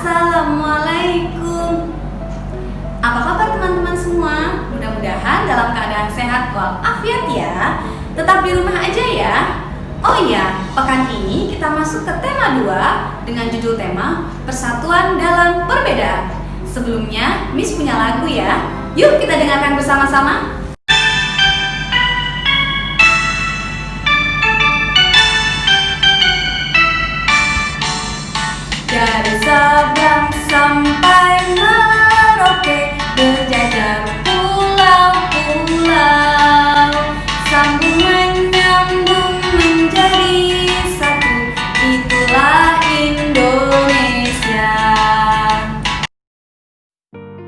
Assalamualaikum. Apa kabar teman-teman semua? Mudah-mudahan dalam keadaan sehat walafiat ya. Tetap di rumah aja ya. Oh iya, pekan ini kita masuk ke tema 2 dengan judul tema Persatuan dalam Perbedaan. Sebelumnya, Miss punya lagu ya. Yuk kita dengarkan bersama-sama. Dari Sabang sampai Merauke, berjajar pulau-pulau, sambung menyambung menjadi satu, itulah Indonesia.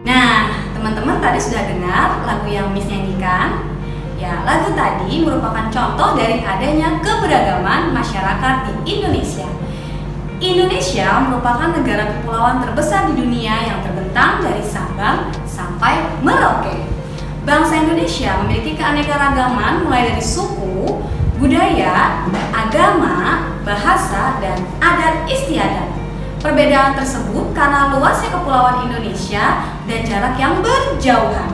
Nah, teman-teman tadi sudah dengar lagu yang Miss nyanyikan? Ya, lagu tadi merupakan contoh dari adanya keberagaman masyarakat di Indonesia. Indonesia merupakan negara kepulauan terbesar di dunia yang terbentang dari Sabang sampai Merauke. Bangsa Indonesia memiliki keanekaragaman mulai dari suku, budaya, agama, bahasa, dan adat istiadat. Perbedaan tersebut karena luasnya kepulauan Indonesia dan jarak yang berjauhan.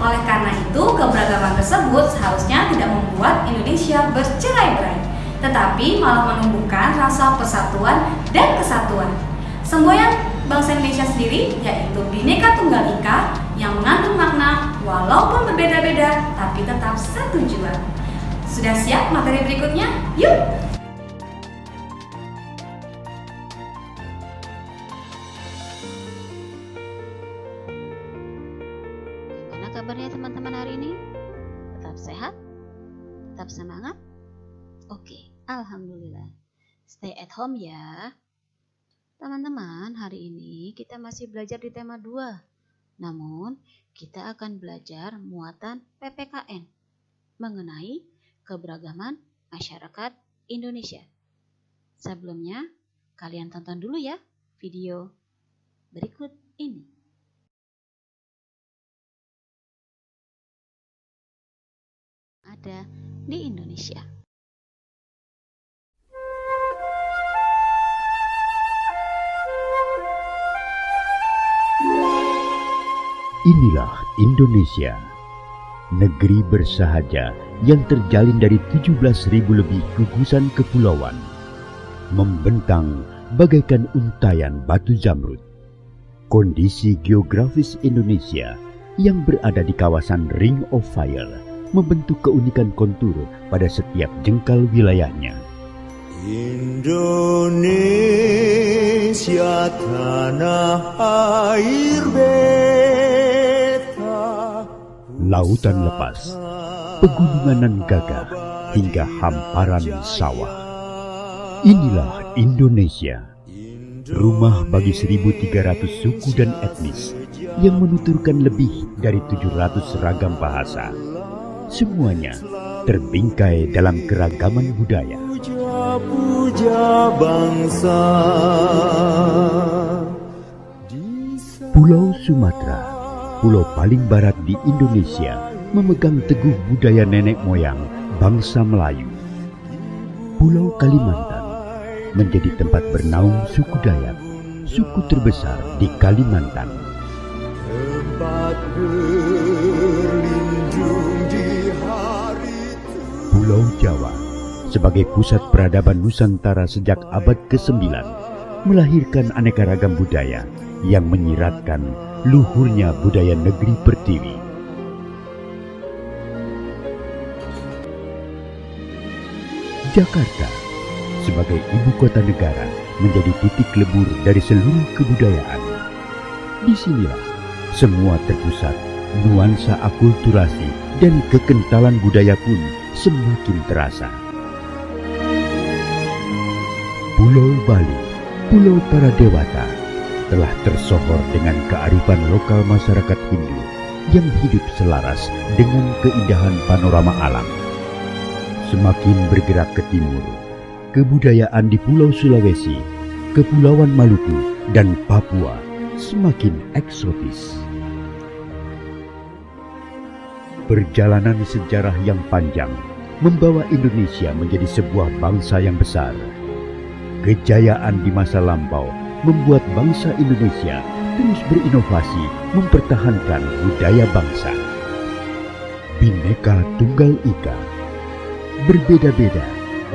Oleh karena itu, keberagaman tersebut seharusnya tidak membuat Indonesia bercerai-berai, tetapi malah menumbuhkan rasa persatuan dan kesatuan. Semboyan bangsa Indonesia sendiri yaitu Bhinneka Tunggal Ika yang mengandung makna walaupun berbeda-beda tapi tetap satu jua. Sudah siap materi berikutnya? Yuk! Gimana kabarnya teman-teman hari ini? Tetap sehat? Tetap semangat? Oke, alhamdulillah. Stay at home ya. Teman-teman, hari ini kita masih belajar di tema 2. Namun, kita akan belajar muatan PPKN mengenai keberagaman masyarakat Indonesia. Sebelumnya, kalian tonton dulu ya video berikut ini. Ada di Indonesia. Inilah Indonesia, negeri bersahaja yang terjalin dari 17.000 lebih gugusan kepulauan, membentang bagaikan untayan batu zamrud. Kondisi geografis Indonesia yang berada di kawasan Ring of Fire membentuk keunikan kontur pada setiap jengkal wilayahnya. Indonesia tanah air beta, lautan lepas, pegunungan nan gagah, hingga hamparan sawah. Inilah Indonesia, rumah bagi 1.300 suku dan etnis yang menuturkan lebih dari 700 ragam bahasa. Semuanya terbingkai dalam keragaman budaya. puja bangsa. Pulau Sumatera, pulau paling barat di Indonesia, memegang teguh budaya nenek moyang bangsa Melayu. Pulau Kalimantan menjadi tempat bernaung suku Dayak, suku terbesar di Kalimantan. Tempat berlindung di hari Pulau Jawa sebagai pusat peradaban Nusantara sejak abad ke-9 melahirkan aneka ragam budaya yang menyiratkan luhurnya budaya negeri Pertiwi. Jakarta sebagai ibu kota negara menjadi titik lebur dari seluruh kebudayaan. Disinilah semua terpusat, nuansa akulturasi dan kekentalan budaya pun semakin terasa. Pulau Bali, pulau para dewata, telah tersohor dengan kearifan lokal masyarakat Hindu yang hidup selaras dengan keindahan panorama alam. Semakin bergerak ke timur, kebudayaan di Pulau Sulawesi, Kepulauan Maluku, dan Papua semakin eksotis. Perjalanan sejarah yang panjang membawa Indonesia menjadi sebuah bangsa yang besar. Kejayaan di masa lampau membuat bangsa Indonesia terus berinovasi mempertahankan budaya bangsa. Bhinneka Tunggal Ika, berbeda-beda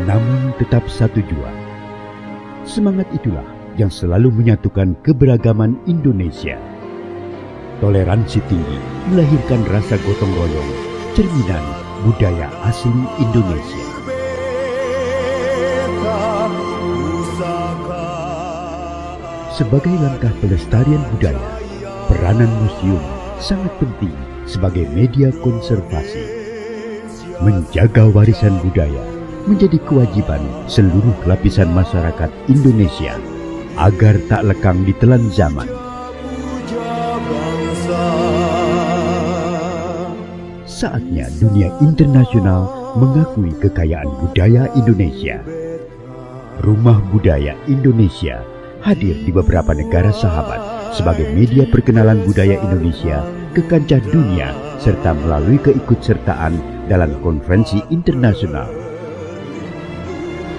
namun tetap satu jua. Semangat itulah yang selalu menyatukan keberagaman Indonesia. Toleransi tinggi melahirkan rasa gotong royong, cerminan budaya asli Indonesia. Sebagai langkah pelestarian budaya, peranan museum sangat penting sebagai media konservasi. Menjaga warisan budaya menjadi kewajiban seluruh lapisan masyarakat Indonesia agar tak lekang ditelan zaman. Saatnya dunia internasional mengakui kekayaan budaya Indonesia. Rumah Budaya Indonesia hadir di beberapa negara sahabat sebagai media perkenalan budaya Indonesia ke kancah dunia serta melalui keikutsertaan dalam konferensi internasional.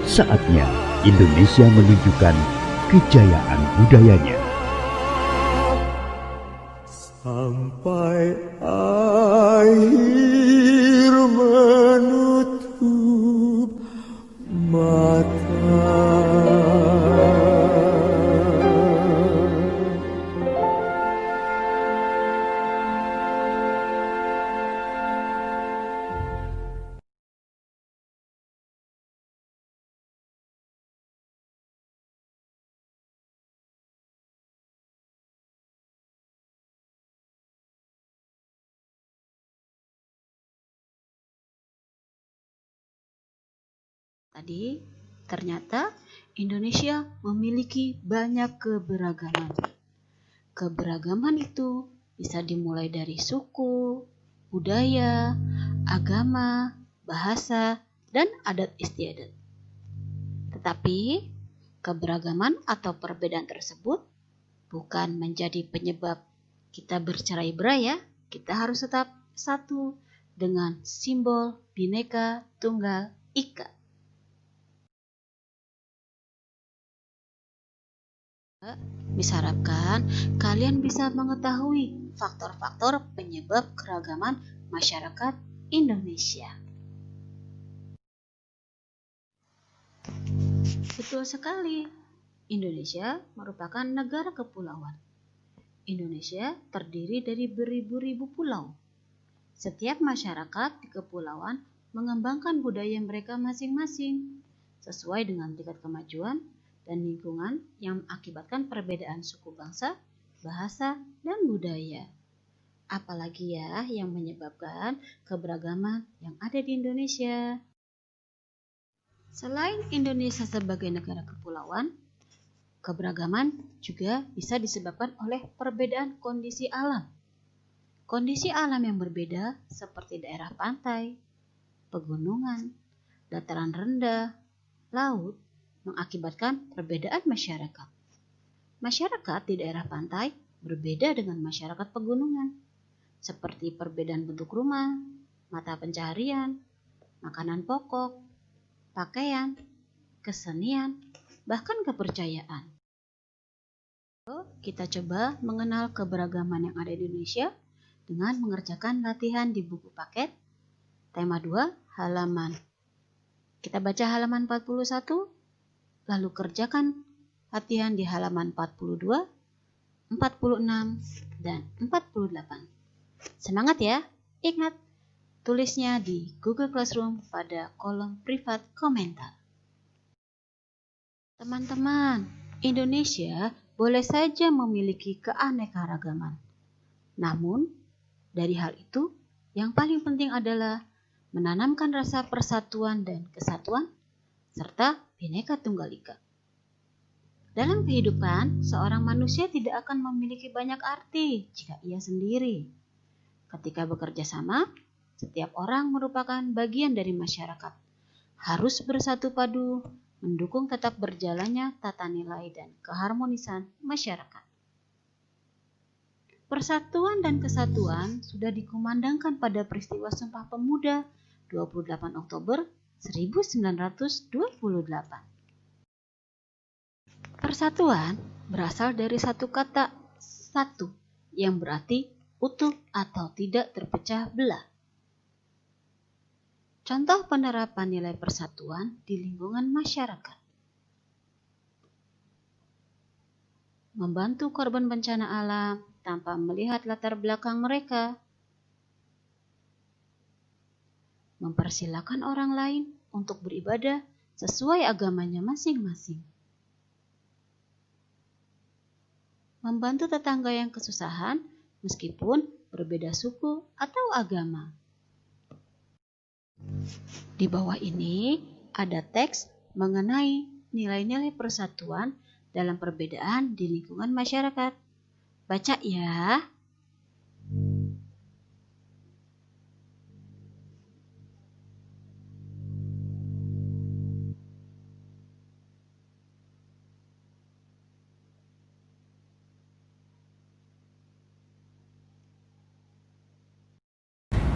Saatnya Indonesia menunjukkan kejayaan budayanya. Sampai akhir menutup mata. Tadi ternyata Indonesia memiliki banyak keberagaman. Keberagaman itu bisa dimulai dari suku, budaya, agama, bahasa, dan adat istiadat. Tetapi keberagaman atau perbedaan tersebut bukan menjadi penyebab kita bercerai-berai ya. Kita harus tetap satu dengan simbol Bhinneka Tunggal Ika. Diharapkan kalian bisa mengetahui faktor-faktor penyebab keragaman masyarakat Indonesia. Betul sekali, Indonesia merupakan negara kepulauan. Indonesia terdiri dari beribu-ribu pulau. Setiap masyarakat di kepulauan mengembangkan budaya mereka masing-masing sesuai dengan tingkat kemajuan dan lingkungan yang mengakibatkan perbedaan suku bangsa, bahasa, dan budaya. Apalagi ya yang menyebabkan keberagaman yang ada di Indonesia. Selain Indonesia sebagai negara kepulauan, keberagaman juga bisa disebabkan oleh perbedaan kondisi alam. Kondisi alam yang berbeda seperti daerah pantai, pegunungan, dataran rendah, laut, mengakibatkan perbedaan masyarakat. Masyarakat di daerah pantai berbeda dengan masyarakat pegunungan, seperti perbedaan bentuk rumah, mata pencaharian, makanan pokok, pakaian, kesenian, bahkan kepercayaan. Kita coba mengenal keberagaman yang ada di Indonesia dengan mengerjakan latihan di buku paket tema 2 halaman. Kita baca halaman 41. Lalu kerjakan latihan di halaman 42, 46, dan 48. Semangat ya! Ingat, tulisnya di Google Classroom pada kolom privat komentar. Teman-teman, Indonesia boleh saja memiliki keanekaragaman. Namun, dari hal itu, yang paling penting adalah menanamkan rasa persatuan dan kesatuan, serta Bhinneka Tunggal Ika. Dalam kehidupan, seorang manusia tidak akan memiliki banyak arti jika ia sendiri. Ketika bekerja sama, setiap orang merupakan bagian dari masyarakat. Harus bersatu padu, mendukung tetap berjalannya tata nilai dan keharmonisan masyarakat. Persatuan dan kesatuan sudah dikumandangkan pada peristiwa Sumpah Pemuda 28 Oktober 1928. Persatuan berasal dari satu kata satu yang berarti utuh atau tidak terpecah belah. Contoh penerapan nilai persatuan di lingkungan masyarakat. Membantu korban bencana alam tanpa melihat latar belakang mereka. Mempersilakan orang lain untuk beribadah sesuai agamanya masing-masing. Membantu tetangga yang kesusahan meskipun berbeda suku atau agama. Di bawah ini ada teks mengenai nilai-nilai persatuan dalam perbedaan di lingkungan masyarakat. Baca ya.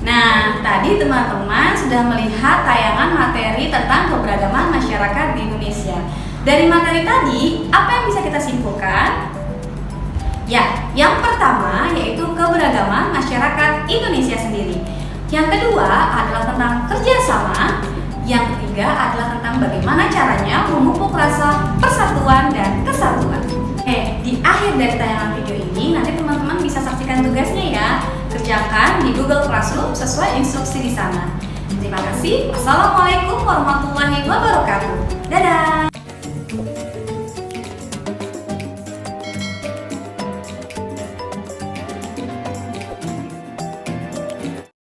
Nah, tadi teman-teman sudah melihat tayangan materi tentang keberagaman masyarakat di Indonesia. Dari materi tadi, apa yang bisa kita simpulkan? Ya, yang pertama yaitu keberagaman masyarakat Indonesia sendiri. Yang kedua adalah tentang kerjasama. Yang ketiga adalah tentang bagaimana caranya memupuk rasa persatuan dan kesatuan. Di akhir dari tayangan video ini, nanti teman-teman bisa saksikan tugasnya ya. Kerjakan di Google Classroom sesuai instruksi di sana. Terima kasih. Wassalamualaikum warahmatullahi wabarakatuh. Dadah.